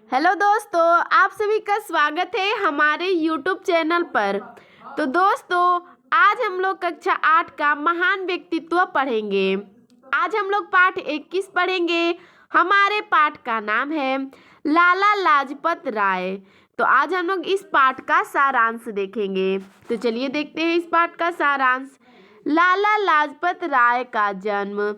Hello दोस्तों, आप सभी का स्वागत है हमारे YouTube चैनल पर। तो दोस्तों, आज हम लोग कक्षा 8 का महान व्यक्तित्व पढ़ेंगे। आज हम लोग पाठ 21 पढ़ेंगे। हमारे पाठ का नाम है लाला लाजपत राय। तो आज हम लोग इस पाठ का सारांश देखेंगे। तो चलिए देखते हैं इस पाठ का सारांश। लाला लाजपत राय का जन्म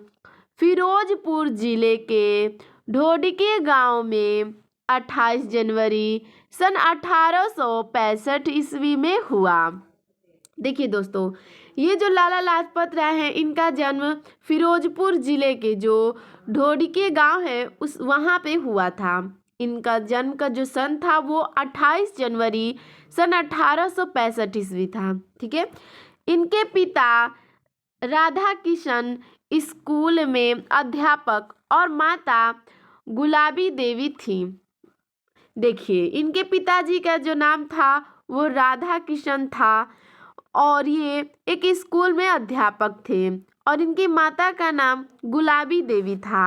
फिरोजपुर जिले के ढोडके गांव में 28 जनवरी सन 1865 ईस्वी में हुआ। देखिए दोस्तों, ये जो लाला लाजपत राय हैं, इनका जन्म फिरोजपुर जिले के जो ढोडके गांव है उस वहाँ पे हुआ था। इनका जन्म का जो सन था वो 28 जनवरी सन 1865 ईस्वी था। ठीक है। इनके पिता राधा किशन स्कूल में अध्यापक और माता गुलाबी देवी थी। देखिए, इनके पिताजी का जो नाम था वो राधा किशन था और ये एक स्कूल में अध्यापक थे और इनकी माता का नाम गुलाबी देवी था।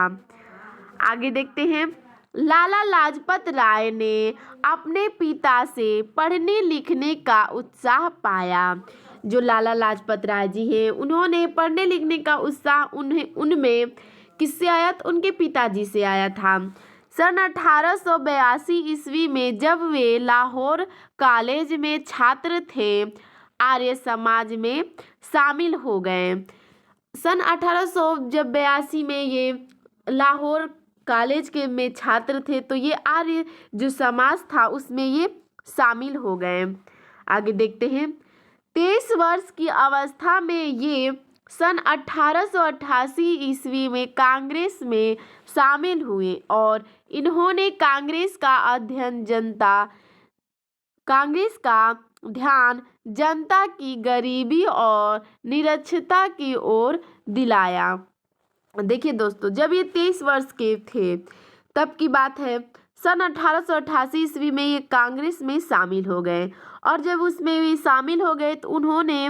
आगे देखते हैं। लाला लाजपत राय ने अपने पिता से पढ़ने लिखने का उत्साह पाया। जो लाला लाजपत राय जी हैं, उन्होंने पढ़ने लिखने का उत्साह उनमें किससे आया? तो उनके पिताजी से आया था। सन 1882 ईस्वी में जब वे लाहौर कॉलेज में छात्र थे, आर्य समाज में शामिल हो गए। सन 1882 में ये लाहौर कॉलेज के में छात्र थे, तो ये आर्य जो समाज था उसमें ये शामिल हो गए। आगे देखते हैं। 23 वर्ष की अवस्था में ये सन 1888 ईस्वी में कांग्रेस में शामिल हुए और इन्होंने कांग्रेस का ध्यान जनता की गरीबी और निरक्षरता की ओर दिलाया। देखिए दोस्तों, जब ये 23 वर्ष के थे तब की बात है। सन 1888 ईस्वी में ये कांग्रेस में शामिल हो गए और जब उसमें ये शामिल हो गए तो उन्होंने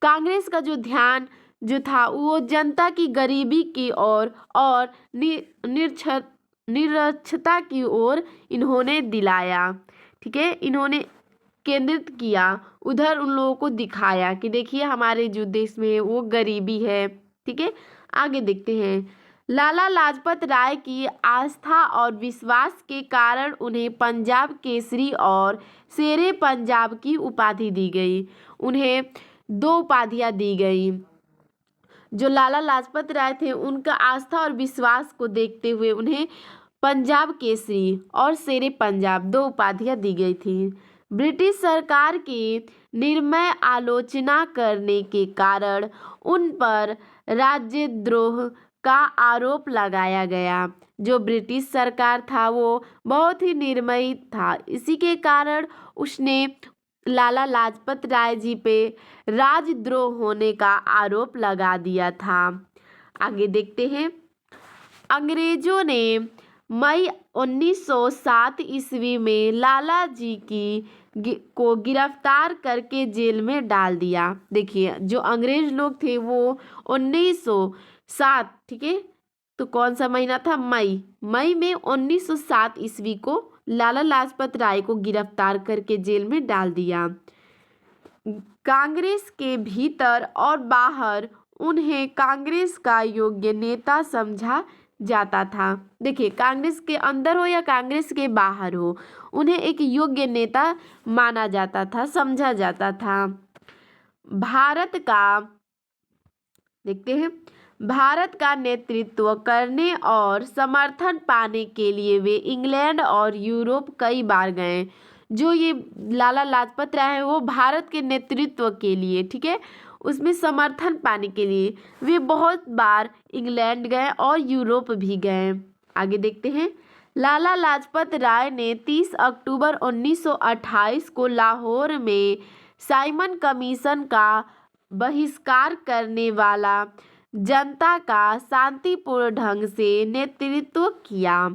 कांग्रेस का जो ध्यान जो था वो जनता की गरीबी की ओर और निरक्षरता की ओर इन्होंने दिलाया। ठीक है, इन्होंने केंद्रित किया, उधर उन लोगों को दिखाया कि देखिए हमारे जो देश में वो गरीबी है। ठीक है। आगे देखते हैं। लाला लाजपत राय की आस्था और विश्वास के कारण उन्हें पंजाब केसरी और शेरे पंजाब की उपाधि दी गई। उन्हें 2 उपाधियां दी गई। जो लाला लाजपत राय थे, उनका आस्था और विश्वास को देखते हुए उन्हें पंजाब केसरी और शेरे पंजाब 2 उपाधियां दी गई थी। ब्रिटिश सरकार की निर्मम आलोचना करने के कारण उन पर राज्यद्रोह का आरोप लगाया गया। जो ब्रिटिश सरकार था वो बहुत ही निर्मम था, इसी के कारण उसने लाला लाजपत राय जी पे राजद्रोह होने का आरोप लगा दिया था। आगे देखते हैं। अंग्रेजों ने मई 1907 ईस्वी में लाला जी को गिरफ्तार करके जेल में डाल दिया। देखिए, जो अंग्रेज लोग थे वो 1907, ठीक है, तो कौन सा महीना था? मई में 1907 ईस्वी को लाला लाजपत राय को गिरफ्तार करके जेल में डाल दिया। कांग्रेस के भीतर और बाहर उन्हें कांग्रेस का योग्य नेता समझा जाता था। देखिए, कांग्रेस के अंदर हो या कांग्रेस के बाहर हो, उन्हें एक योग्य नेता माना जाता था, समझा जाता था। भारत का नेतृत्व करने और समर्थन पाने के लिए वे इंग्लैंड और यूरोप कई बार गए। जो ये लाला लाजपत राय है वो भारत के नेतृत्व के लिए, ठीक है, उसमें समर्थन पाने के लिए वे बहुत बार इंग्लैंड गए और यूरोप भी गए। आगे देखते हैं। लाला लाजपत राय ने 30 अक्टूबर 1928 को लाहौर में साइमन कमीशन का बहिष्कार करने वाला जनता का शांतिपूर्ण ढंग से नेतृत्व किया।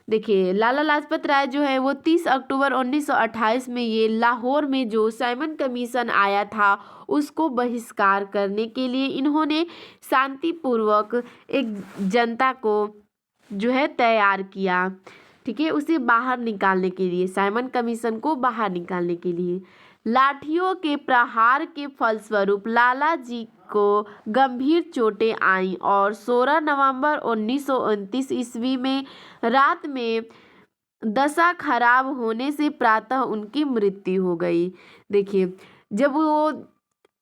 देखिए, लाला लाजपत राय जो है वो 30 अक्टूबर 1928 में ये लाहौर में जो साइमन कमीशन आया था उसको बहिष्कार करने के लिए इन्होंने शांतिपूर्वक एक जनता को जो है तैयार किया। ठीक ठीक है, उसे बाहर निकालने के लिए, साइमन कमीशन को बाहर निकालने के लिए। लाठियों के प्रहार के फलस्वरूप लाला जी को गंभीर चोटें आईं और 16 नवंबर 1929 ईस्वी में रात में दशा खराब होने से प्रातः उनकी मृत्यु हो गई। देखिए, जब वो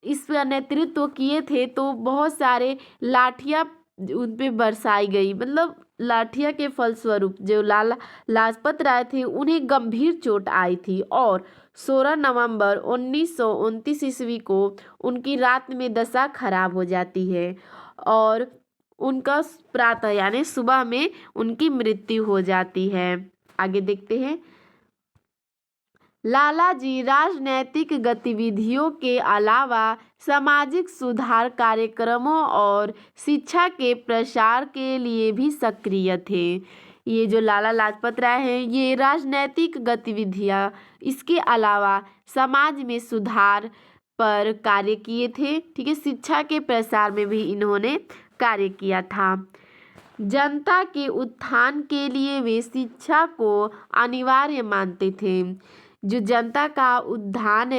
इसका नेतृत्व किए थे तो बहुत सारे लाठियाँ उन पे बरसाई गई, मतलब लाठियाँ के फलस्वरूप जो लाला लाजपत राय थे उन्हें गंभीर चोट आई थी और 16 नवंबर 1929 ईस्वी को उनकी रात में दशा खराब हो जाती है और उनका प्रातः यानी सुबह में उनकी मृत्यु हो जाती है। आगे देखते हैं। लाला जी राजनैतिक गतिविधियों के अलावा सामाजिक सुधार कार्यक्रमों और शिक्षा के प्रसार के लिए भी सक्रिय थे। ये जो लाला लाजपत राय हैं ये राजनैतिक गतिविधियां, इसके अलावा समाज में सुधार पर कार्य किए थे। ठीक है, शिक्षा के प्रसार में भी इन्होंने कार्य किया था। जनता के उत्थान के लिए वे शिक्षा को अनिवार्य मानते थे। जो जनता का उत्थान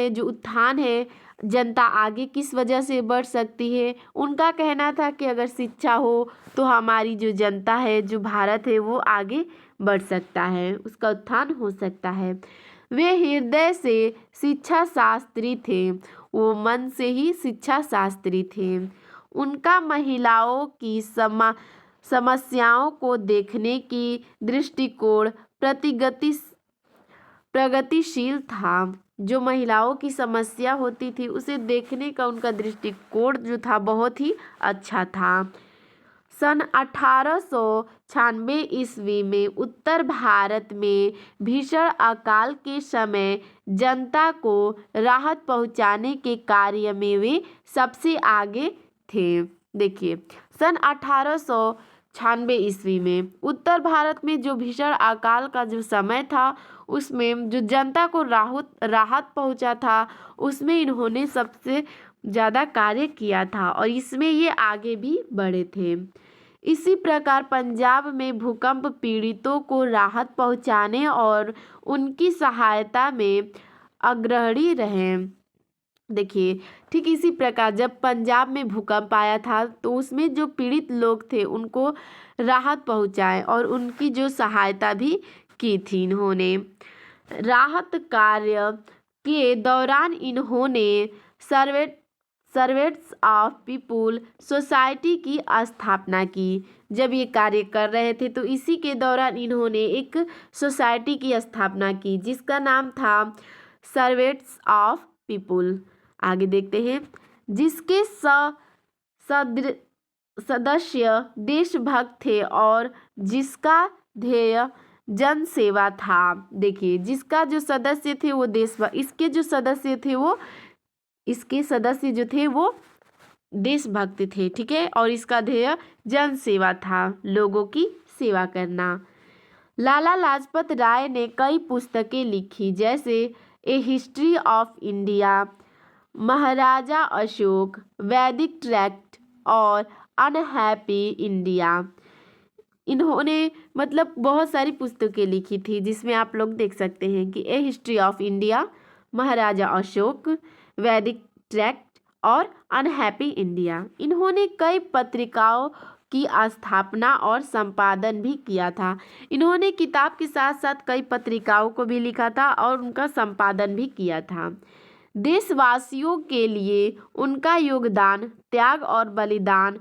है, जनता आगे किस वजह से बढ़ सकती है, उनका कहना था कि अगर शिक्षा हो तो हमारी जो जनता है, जो भारत है, वो आगे बढ़ सकता है, उसका उत्थान हो सकता है। वे हृदय से शिक्षा शास्त्री थे, वो मन से ही शिक्षा शास्त्री थे। उनका महिलाओं की समस्याओं को देखने की दृष्टिकोण प्रगतिशील था। जो महिलाओं की समस्या होती थी उसे देखने का उनका दृष्टिकोण जो था बहुत ही अच्छा था। सन 1896 ईस्वी में उत्तर भारत में भीषण अकाल के समय जनता को राहत पहुंचाने के कार्य में वे सबसे आगे थे। देखिए, सन 1896 ईस्वी में उत्तर भारत में जो भीषण अकाल का जो समय था उसमें जो जनता को राहत पहुंचा था उसमें इन्होंने सबसे ज़्यादा कार्य किया था और इसमें ये आगे भी बढ़े थे। इसी प्रकार पंजाब में भूकंप पीड़ितों को राहत पहुंचाने और उनकी सहायता में अग्रणी रहे। देखिए, ठीक इसी प्रकार जब पंजाब में भूकंप आया था तो उसमें जो पीड़ित लोग थे उनको राहत पहुंचाए और उनकी जो सहायता भी की थी इन्होंने। राहत कार्य के दौरान इन्होंने सर्वेंट्स ऑफ पीपुल सोसाइटी की स्थापना की। जब ये कार्य कर रहे थे तो इसी के दौरान इन्होंने एक सोसाइटी की स्थापना की जिसका नाम था सर्वेंट्स ऑफ पीपुल। आगे देखते हैं। जिसके सदस्य देशभक्त थे और जिसका ध्येय जन सेवा था। देखिए, जिसका जो सदस्य थे वो इसके सदस्य जो थे वो देशभक्त थे। ठीक है, और इसका ध्येय जन सेवा था, लोगों की सेवा करना। लाला लाजपत राय ने कई पुस्तकें लिखी जैसे ए हिस्ट्री ऑफ इंडिया, महाराजा अशोक, वैदिक ट्रैक्ट और अनहैप्पी इंडिया। इन्होंने मतलब बहुत सारी पुस्तकें लिखी थी जिसमें आप लोग देख सकते हैं कि ए हिस्ट्री ऑफ इंडिया, महाराजा अशोक, वैदिक ट्रैक्ट और अनहैप्पी इंडिया। इन्होंने कई पत्रिकाओं की स्थापना और संपादन भी किया था। इन्होंने किताब के साथ साथ कई पत्रिकाओं को भी लिखा था और उनका संपादन भी किया था। देशवासियों के लिए उनका योगदान, त्याग और बलिदान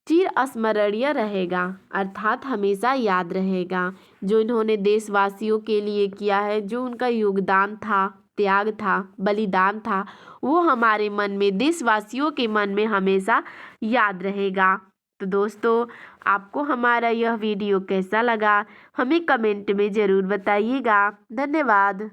चिर स्मरणीय रहेगा, अर्थात हमेशा याद रहेगा। जो इन्होंने देशवासियों के लिए किया है, जो उनका योगदान था, त्याग था, बलिदान था, वो हमारे मन में, देशवासियों के मन में हमेशा याद रहेगा। तो दोस्तों, आपको हमारा यह वीडियो कैसा लगा हमें कमेंट में ज़रूर बताइएगा। धन्यवाद।